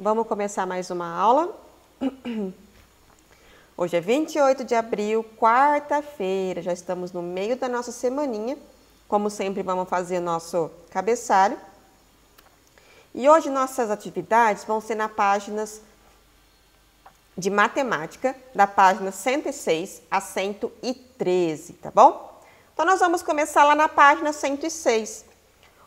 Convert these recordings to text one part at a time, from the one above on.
Vamos começar mais uma aula. Hoje é 28 de abril, quarta-feira. Já estamos no meio da nossa semaninha. Como sempre, vamos fazer o nosso cabeçalho. E hoje nossas atividades vão ser na páginas de matemática, da página 106 a 113, tá bom? Então, nós vamos começar lá na página 106.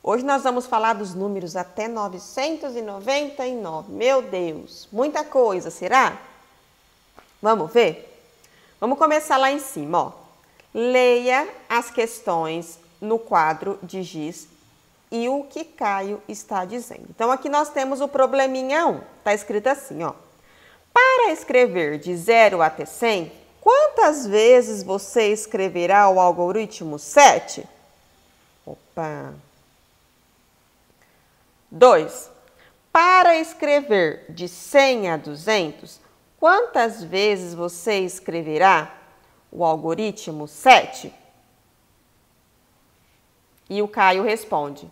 Hoje nós vamos falar dos números até 999. Meu Deus, muita coisa, será? Vamos ver? Vamos começar lá em cima, ó. Leia as questões no quadro de giz e o que Caio está dizendo. Então, aqui nós temos o probleminha 1. Está escrito assim, ó. Para escrever de 0 até 100, quantas vezes você escreverá o algoritmo 7? Opa! 2. Para escrever de 100 a 200, quantas vezes você escreverá o algoritmo 7? E o Caio responde: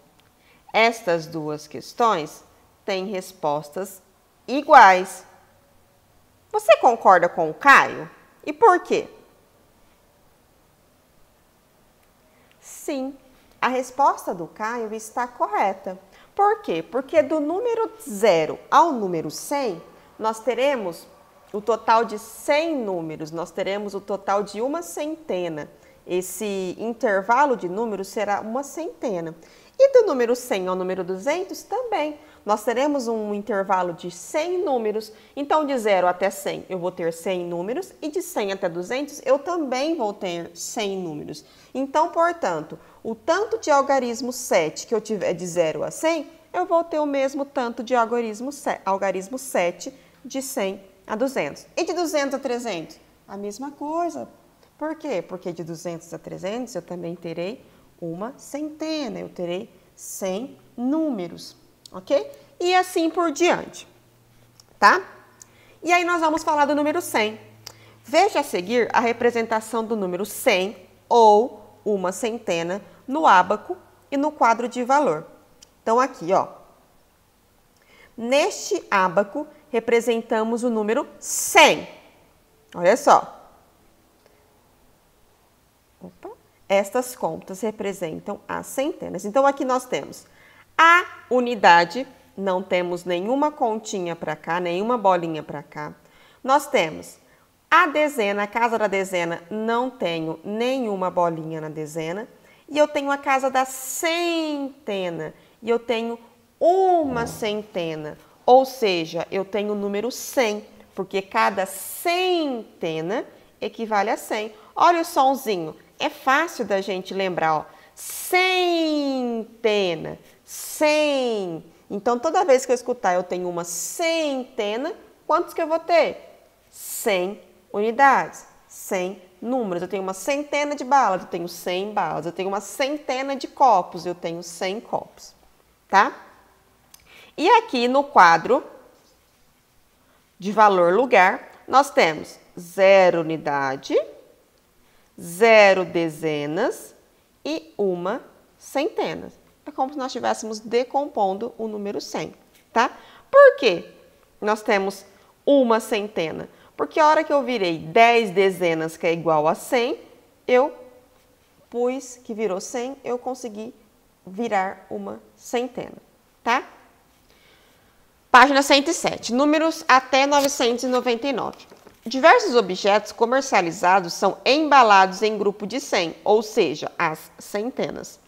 estas duas questões têm respostas iguais. Você concorda com o Caio? E por quê? Sim, a resposta do Caio está correta. Por quê? Porque do número 0 ao número 100, nós teremos o total de 100 números, nós teremos o total de uma centena. Esse intervalo de números será uma centena. E do número 100 ao número 200 também. Nós teremos um intervalo de 100 números. Então, de 0 até 100 eu vou ter 100 números e de 100 até 200 eu também vou ter 100 números. Então, portanto, o tanto de algarismo 7 que eu tiver de 0 a 100, eu vou ter o mesmo tanto de algarismo 7 de 100 a 200. E de 200 a 300? A mesma coisa. Por quê? Porque de 200 a 300 eu também terei uma centena, eu terei 100 números, ok? E assim por diante, tá? E aí nós vamos falar do número 100. Veja a seguir a representação do número 100 ou uma centena no ábaco e no quadro de valor. Então aqui, ó, neste ábaco representamos o número 100. Olha só. Opa. Estas contas representam as centenas. Então, aqui nós temos a unidade, não temos nenhuma continha para cá, nenhuma bolinha para cá. Nós temos a dezena, a casa da dezena, não tenho nenhuma bolinha na dezena. E eu tenho a casa da centena, e eu tenho uma centena. Ou seja, eu tenho o número 100, porque cada centena equivale a 100. Olha o sonzinho. É fácil da gente lembrar, ó. Centena, 100. Então, toda vez que eu escutar eu tenho uma centena, quantos que eu vou ter? 100 unidades, 100 números. Eu tenho uma centena de balas, eu tenho 100 balas. Eu tenho uma centena de copos, eu tenho 100 copos, tá? E aqui no quadro de valor lugar, nós temos 0 unidade, 0 dezenas e uma centena. É como se nós estivéssemos decompondo o número 100, tá? Por quê nós temos uma centena? Porque a hora que eu virei 10 dezenas, que é igual a 100, eu pus que virou 100, eu consegui virar uma centena, tá? Página 107, números até 999. Diversos objetos comercializados são embalados em grupo de 100, ou seja, as centenas.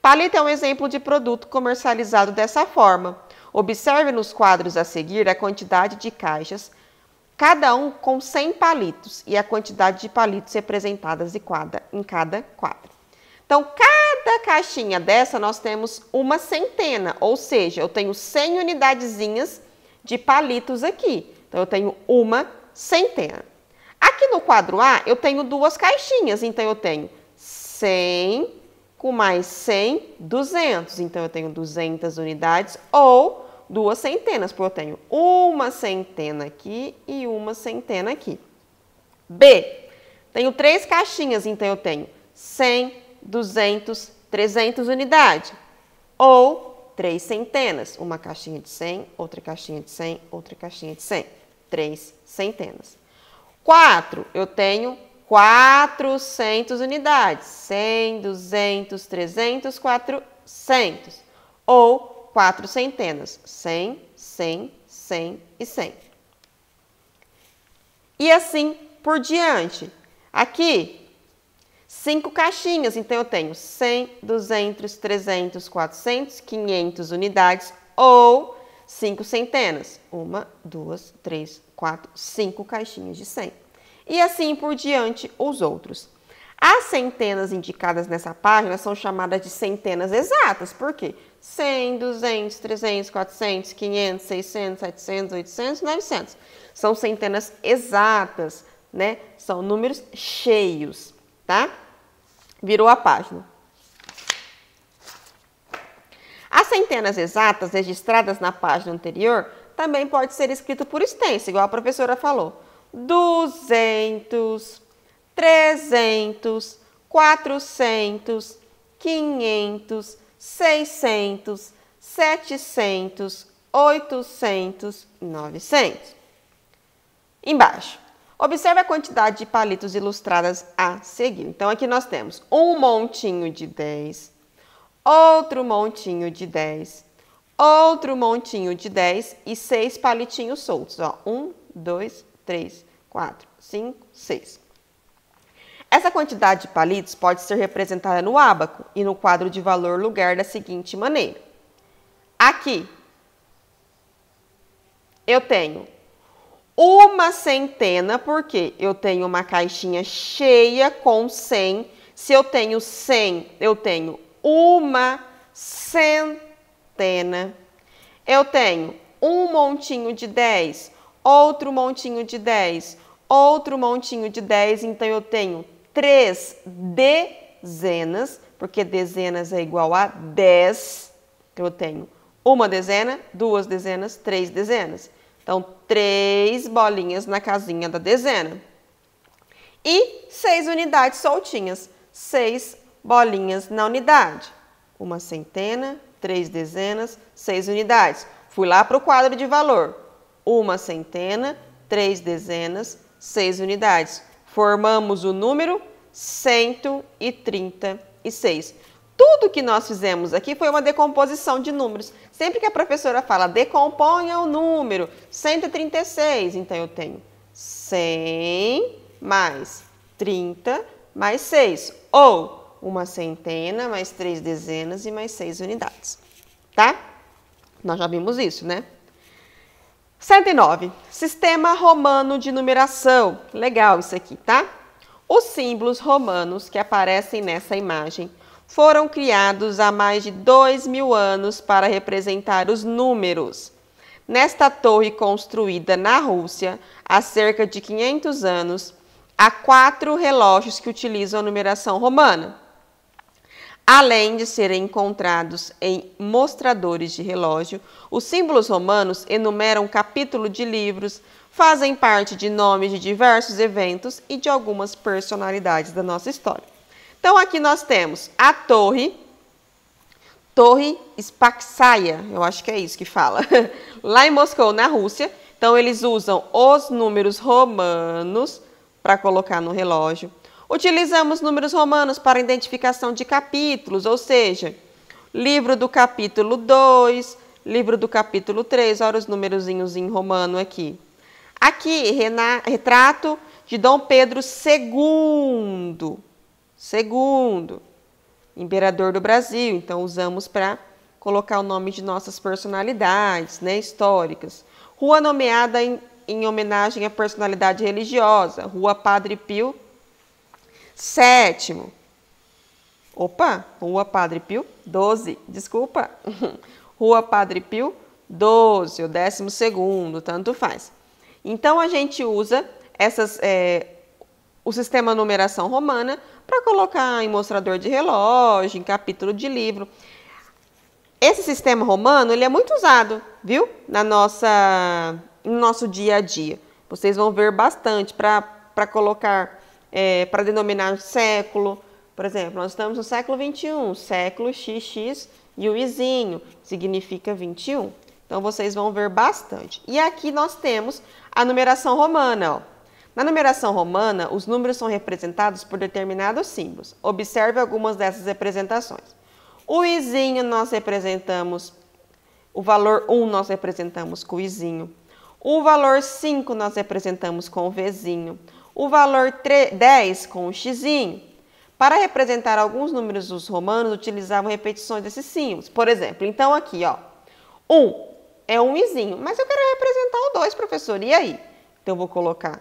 Palito é um exemplo de produto comercializado dessa forma. Observe nos quadros a seguir a quantidade de caixas, cada um com 100 palitos, e a quantidade de palitos representadas em cada quadro. Então, cada caixinha dessa nós temos uma centena, ou seja, eu tenho 100 unidadezinhas de palitos aqui. Então, eu tenho uma centena. Aqui no quadro A, eu tenho duas caixinhas, então eu tenho 100 com mais 100, 200. Então, eu tenho 200 unidades ou duas centenas, porque eu tenho uma centena aqui e uma centena aqui. B, tenho 3 caixinhas, então eu tenho 100, 200, 300 unidades ou 3 centenas. Uma caixinha de 100, outra caixinha de 100, outra caixinha de 100. 3 centenas. 4, eu tenho 400 unidades. 100, 200, 300, 400. Ou 4 centenas. 100, 100, 100 e 100. E assim por diante. Aqui, 5 caixinhas. Então, eu tenho 100, 200, 300, 400, 500 unidades ou 5 centenas. 1, 2, 3, 4, 5 caixinhas de 100. E assim por diante os outros. As centenas indicadas nessa página são chamadas de centenas exatas. Por quê? 100, 200, 300, 400, 500, 600, 700, 800, 900. São centenas exatas, né? São números cheios, tá? Virou a página. As centenas exatas registradas na página anterior também pode ser escrito por extenso, igual a professora falou. 200, 300, 400, 500, 600, 700, 800, 900. Embaixo, observe a quantidade de palitos ilustradas a seguir. Então, aqui nós temos um montinho de 10, outro montinho de 10, outro montinho de 10 e 6 palitinhos soltos. Ó, 1, 2, 3, 4, 5, 6. Essa quantidade de palitos pode ser representada no ábaco e no quadro de valor lugar da seguinte maneira. Aqui, eu tenho uma centena, porque eu tenho uma caixinha cheia com 100. Se eu tenho 100, eu tenho uma centena. Eu tenho um montinho de 10, outro montinho de 10, outro montinho de 10, então eu tenho 3 dezenas, porque dezenas é igual a 10. Eu tenho uma dezena, 2 dezenas, 3 dezenas. Então, 3 bolinhas na casinha da dezena. E 6 unidades soltinhas, 6 bolinhas na unidade. Uma centena, 3 dezenas, 6 unidades. Fui lá para o quadro de valor. Uma centena, 3 dezenas, 6 unidades. Formamos o número 136. Tudo que nós fizemos aqui foi uma decomposição de números. Sempre que a professora fala, decomponha o número, 136. Então, eu tenho 100 mais 30 mais 6. Ou uma centena mais 3 dezenas e mais 6 unidades. Tá? Nós já vimos isso, né? 109. Sistema romano de numeração. Legal isso aqui, tá? Os símbolos romanos que aparecem nessa imagem foram criados há mais de 2000 anos para representar os números. Nesta torre construída na Rússia há cerca de 500 anos, há 4 relógios que utilizam a numeração romana. Além de serem encontrados em mostradores de relógio, os símbolos romanos enumeram capítulos de livros, fazem parte de nomes de diversos eventos e de algumas personalidades da nossa história. Então, aqui nós temos a Torre Spasskaya, eu acho que é isso que fala, lá em Moscou, na Rússia. Então, eles usam os números romanos para colocar no relógio. Utilizamos números romanos para identificação de capítulos, ou seja, livro do capítulo 2, livro do capítulo 3, olha os numerozinhos em romano aqui. Aqui, retrato de Dom Pedro II, imperador do Brasil. Então, usamos para colocar o nome de nossas personalidades, né, históricas. Rua nomeada em homenagem à personalidade religiosa, Rua Padre Pio VII. Opa, Rua Padre Pio XII, desculpa. Rua Padre Pio XII, ou 12º, tanto faz. Então, a gente usa o sistema numeração romana para colocar em mostrador de relógio, em capítulo de livro. Esse sistema romano, ele é muito usado, viu? No nosso dia a dia. Vocês vão ver bastante para colocar, para denominar século. Por exemplo, nós estamos no século XXI, século XX e o izinho, significa 21. Então, vocês vão ver bastante. E aqui nós temos a numeração romana, ó. Na numeração romana, os números são representados por determinados símbolos. Observe algumas dessas representações. O izinho nós representamos, o valor 1 nós representamos com o izinho. O valor 5 nós representamos com o Vzinho. O valor 10 com o Xzinho. Para representar alguns números, os romanos utilizavam repetições desses símbolos. Por exemplo, então aqui, ó, 1 é um izinho, mas eu quero representar o 2, professor, e aí? Então eu vou colocar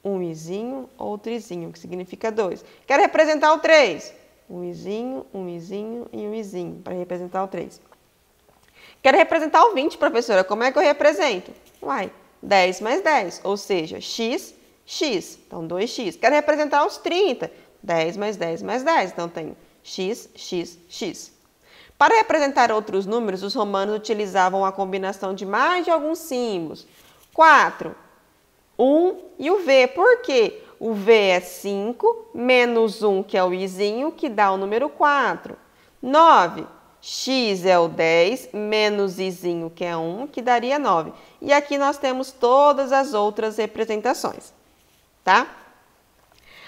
um izinho, outro izinho, que significa 2. Quero representar o 3. Um izinho e um izinho, para representar o 3. Quero representar o 20, professora. Como é que eu represento? Uai, 10 mais 10, ou seja, x, x. Então, 2x. Quero representar os 30. 10 mais 10 mais 10. Então, tenho x, x, x. Para representar outros números, os romanos utilizavam a combinação de mais de alguns símbolos. 4, 1 e o V. Por quê? O V é 5 menos 1, que é o izinho, que dá o número 4. 9, x é o 10 menos izinho, que é 1, que daria 9. E aqui nós temos todas as outras representações, tá?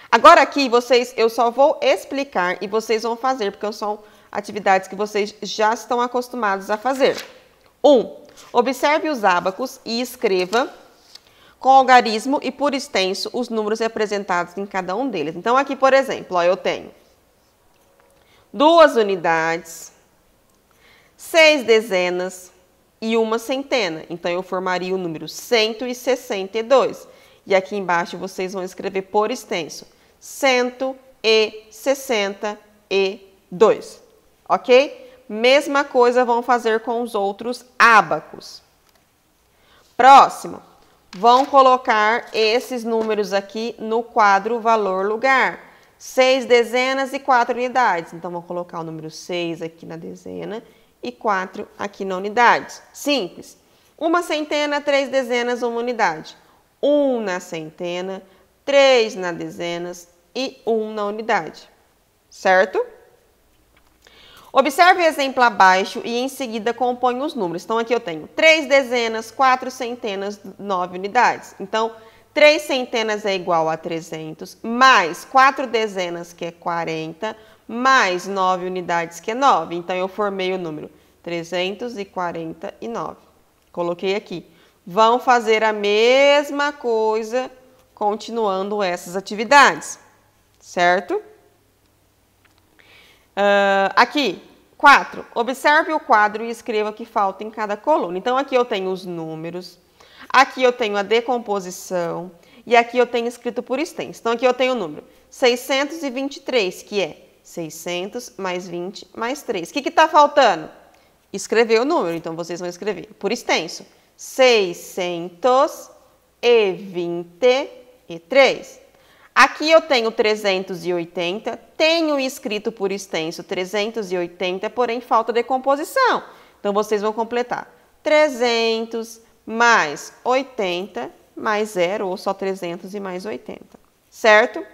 Agora aqui eu só vou explicar e vocês vão fazer, porque são atividades que vocês já estão acostumados a fazer. 1. Observe os ábacos e escreva com algarismo e por extenso os números representados em cada um deles. Então, aqui, por exemplo, ó, eu tenho 2 unidades, 6 dezenas e 1 centena. Então, eu formaria o número 162. E aqui embaixo vocês vão escrever por extenso 162. Ok? Mesma coisa vão fazer com os outros ábacos. Próximo. Vão colocar esses números aqui no quadro valor lugar. 6 dezenas e 4 unidades. Então, vou colocar o número 6 aqui na dezena e 4 aqui na unidade. Simples. 1 centena, 3 dezenas, 1 unidade. 1 na centena, 3 na dezenas e 1 na unidade. Certo? Observe o exemplo abaixo e em seguida compõe os números. Então, aqui eu tenho 3 dezenas, 4 centenas, 9 unidades. Então, 3 centenas é igual a 300, mais 4 dezenas, que é 40, mais 9 unidades, que é 9. Então, eu formei o número 349. Coloquei aqui. Vão fazer a mesma coisa, continuando essas atividades. Certo? Aqui, 4. Observe o quadro e escreva o que falta em cada coluna. Então, aqui eu tenho os números, aqui eu tenho a decomposição e aqui eu tenho escrito por extenso. Então, aqui eu tenho o número 623, que é 600 mais 20 mais 3. O que está faltando? Escrever o número. Então, vocês vão escrever por extenso 623. Aqui eu tenho 380, tenho escrito por extenso 380, porém falta decomposição. Então, vocês vão completar 300 mais 80 mais 0, ou só 300 e mais 80. Certo?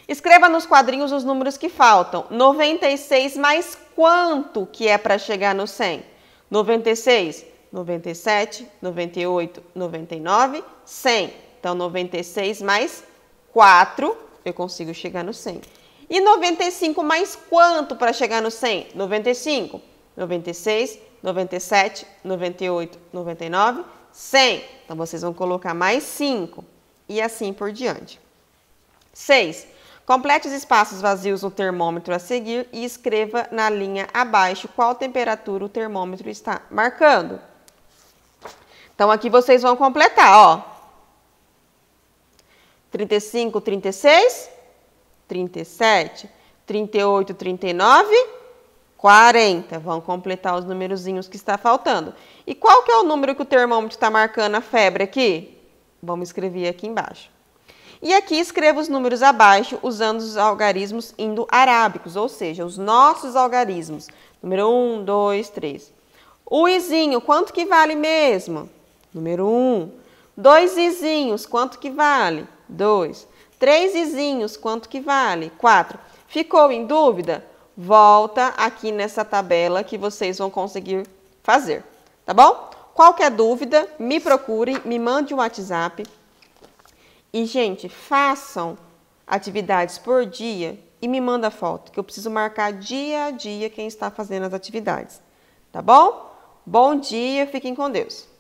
Escreva nos quadrinhos os números que faltam. 96 mais quanto que é para chegar no 100? 96, 97, 98, 99, 100. Então, 96 mais 4, eu consigo chegar no 100. E 95 mais quanto para chegar no 100? 95, 96, 97, 98, 99, 100. Então, vocês vão colocar mais 5 e assim por diante. 6. Complete os espaços vazios no termômetro a seguir e escreva na linha abaixo qual temperatura o termômetro está marcando. Então, aqui vocês vão completar, ó. 35, 36, 37, 38, 39, 40. Vão completar os numerozinhos que está faltando. E qual que é o número que o termômetro está marcando a febre aqui? Vamos escrever aqui embaixo. E aqui escreva os números abaixo usando os algarismos indo-arábicos, ou seja, os nossos algarismos. Número 1, 2, 3. O izinho, quanto que vale mesmo? Número 1. 2 izinhos, quanto que vale? 2. 3 izinhos, quanto que vale? 4. Ficou em dúvida? volta aqui nessa tabela que vocês vão conseguir fazer, tá bom? Qualquer dúvida, me procurem, me mande um WhatsApp. E, gente, façam atividades por dia e me manda foto, que eu preciso marcar dia a dia quem está fazendo as atividades, tá bom? Bom dia, fiquem com Deus.